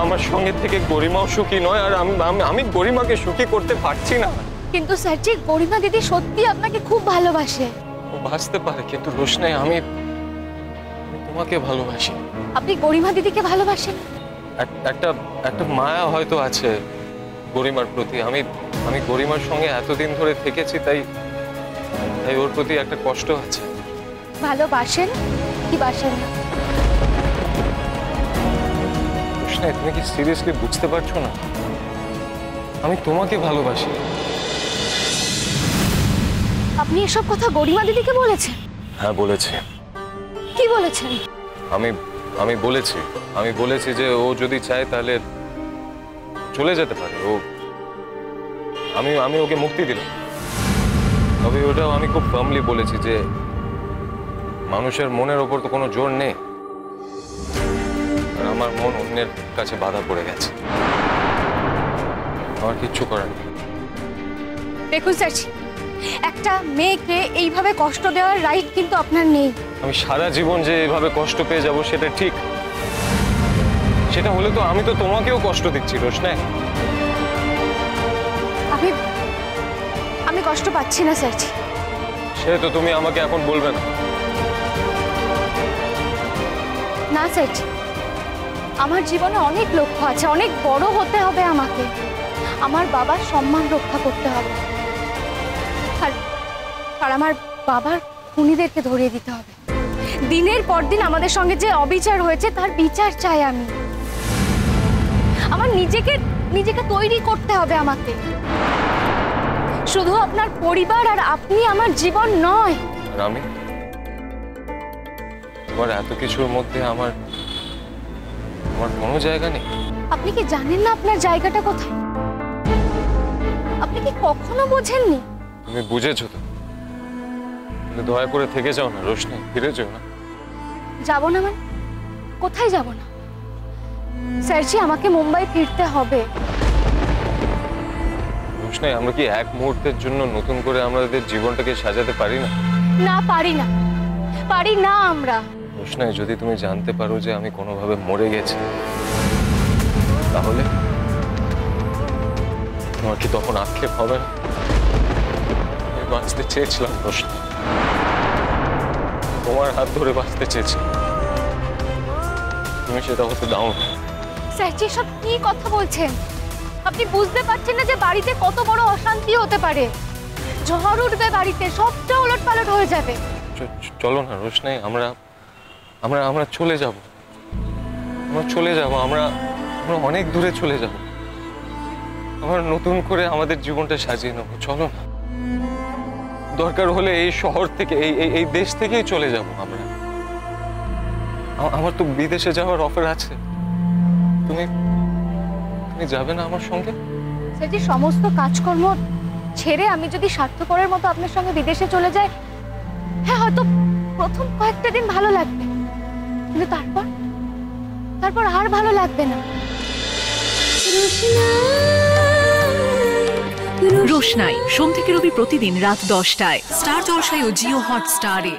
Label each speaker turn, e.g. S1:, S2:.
S1: আমার সঙ্গে থেকে গরিমাও সুখী নয়, আর আমি গরিমাকে সুখী করতে পারছি না।
S2: কিন্তু স্যারজি, গরিমা দিদি সত্যি আপনাকে খুব ভালোবাসে।
S1: ও বাঁচতে পারে, কিন্তু রোশনাই আমি তোমাকে ভালোবাসি।
S2: আপনি গরিমা দিদিকে ভালোবাসেন?
S1: একটা মায়া হয়তো আছে গরিমার প্রতি। আমি গরিমার সঙ্গে এতদিন ধরে থেকেছি, তাই ওর প্রতি একটা কষ্ট আছে।
S2: ভালোবাসেন কি বাসেন না?
S1: রোশনাই, তুমি কি সিরিয়াসলি বুঝতে পারছো না? আমি তোমাকে ভালোবাসি।
S2: আপনি এসব কথা গরিমা দিদিকে বলেছেন?
S1: হ্যাঁ বলেছি।
S2: কি বলেছেন?
S1: আমি বলেছি যে ও যদি চায় তাহলে চলে যেতে পারে। আমি ওকে মুক্তি দিলাম। তবে ওটাও আমি খুব ফার্মলি বলেছি যে মানুষের মনের ওপর তো কোনো জোর নেই, আর আমার মন অন্যের কাছে বাধা পড়ে গেছে। আমার কিচ্ছু করার নেই।
S2: দেখুন স্যারজি, একটা মেয়েকে এইভাবে কষ্ট দেওয়ার রাইট কিন্তু আপনার নেই।
S1: আমি সারা জীবন যে এভাবে কষ্ট পেয়ে যাব সেটা ঠিক। সেটা হলে তো আমি তো তোমাকেও কষ্ট দিচ্ছি রোশনাই।
S2: আমি কষ্ট পাচ্ছি না স্যারজি।
S1: সে তো তুমি আমাকে এখন বলবে না।
S2: না স্যারজি, আমার জীবনে অনেক লক্ষ্য আছে, অনেক বড় হতে হবে আমাকে। আমার বাবার সম্মান রক্ষা করতে হবে, আর আমার বাবার খুনিদেরকে ধরিয়ে দিতে হবে। দিনের পর দিন আমাদের সঙ্গে যে অবিচার হয়েছে তার বিচার চাই আমি। আমার নিজেকে তৈরি করতে হবে আমাকে। শুধু আপনার পরিবার আর আপনি আমার জীবন নয়।
S1: আর আমি তোমার এত কিছুর মধ্যে আমার কোনো জায়গা নেই।
S2: আপনি কি জানেন না আপনার জায়গাটা কোথায়? আপনি কি কখনো বোঝেননি?
S1: তুমি বুঝেছো তো, কিন্তু দয়া করে থেকে যাও না রোশনাই, ফিরে যাও না।
S2: যাব না মানে? কোথায় যাব না? স্যারজি, আমাকে মুম্বাই ফিরতে হবে।
S1: রোশনাই, আমরা কি এক মুহূর্তের জন্য নতুন করে আমাদের জীবনটাকে সাজাতে পারি না?
S2: না, পারি না আমরা।
S1: রোশনাই, যদি তুমি জানতে পারো যে আমি কোনোভাবে মরে গেছি, তাহলে তোমার কি তখন আক্ষেপ হবে না? আমি বাঁচতে চেয়েছিলাম রোশনাই, তোমার হাত ধরে বাঁচতে চেয়েছিলাম, তুমি সেটা হতে দাও না।
S2: স্যারজি, সব কি কথা বলছেন? আপনি বুঝতে পারছেন না যে বাড়িতে কত বড় অশান্তি হতে পারে? ঝড় উঠবে বাড়িতে, সবটা ওলটপালট হয়ে যাবে।
S1: চলো না রোশনাই, আমরা চলে যাব। আমরা অনেক দূরে চলে যাব। আমরা নতুন করে আমাদের জীবনটা সাজিয়ে নেবো। চলো না, দরকার হলে এই শহর থেকে, এই দেশ থেকেই চলে যাব আমরা। আমার তো বিদেশে যাওয়ার অফার আছে। তুমি যাবে না আমার সঙ্গে?
S2: স্যারজি, সমস্ত কাজকর্ম ছেড়ে আমি যদি স্বার্থপরের মতো আপনার সঙ্গে বিদেশে চলে যাই, হ্যাঁ হয়তো প্রথম কয়েকটা দিন ভালো লাগবে, কিন্তু তারপর আর ভালো লাগবে না।
S3: রোশনাই সোম থেকে রবি প্রতিদিন রাত 10টায় স্টার জলসায় ও জিও হটস্টারে।